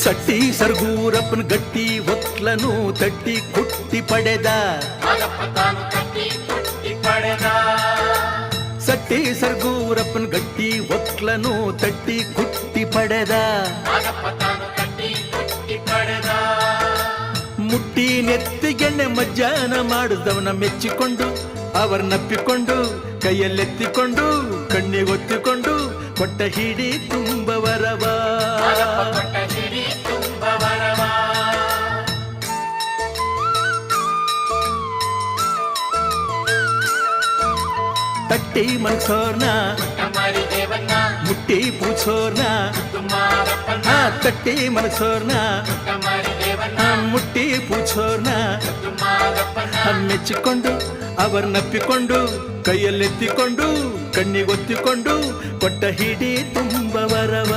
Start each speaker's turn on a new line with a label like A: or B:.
A: ಸಟ್ಟಿ ಸರ್ಗೂರಪ್ಪನ ಗಟ್ಟಿ ಒಕ್ಲನು ತಟ್ಟಿ ಕುಟ್ಟಿ ಪಡೆದ ಸಟ್ಟಿ ಸರ್ಗೂರಪ್ಪನ ಗಟ್ಟಿ ಒಕ್ಲನು ತಟ್ಟಿ ಕುಟ್ಟಿ ಪಡೆದ ಮುಟ್ಟಿ ನೆತ್ತಿಗೆಣ್ಣೆ ಮಜ್ಜಾನ ಮಾಡಿದವನ ಮೆಚ್ಚಿಕೊಂಡು ಅವರನ್ನಪ್ಪಿಕೊಂಡು ಕೈಯಲ್ಲೆತ್ತಿಕೊಂಡು ಕಣ್ಣಿಗೊತ್ತಿಕೊಂಡು ಕೊಟ್ಟ ಹಿಡಿ ತುಂಬ ವರವ ತಟ್ಟಿ ಮನ್ಸೋರ್ನ ಮುಟ್ಟಿ ಪೂಛೋರ್ನ ತಟ್ಟಿ ಮನಸೋರ್ನ ಮುಟ್ಟಿ ಪೂಛೋರ್ನ ಮೆಚ್ಚಿಕೊಂಡು ಅವರನ್ನಪ್ಪಿಕೊಂಡು ಕೈಯಲ್ಲೆತ್ತಿಕೊಂಡು ಕಣ್ಣಿಗೊತ್ತಿಕೊಂಡು ಕೊಟ್ಟ ಹಿಡಿ ತುಂಬ ವರವ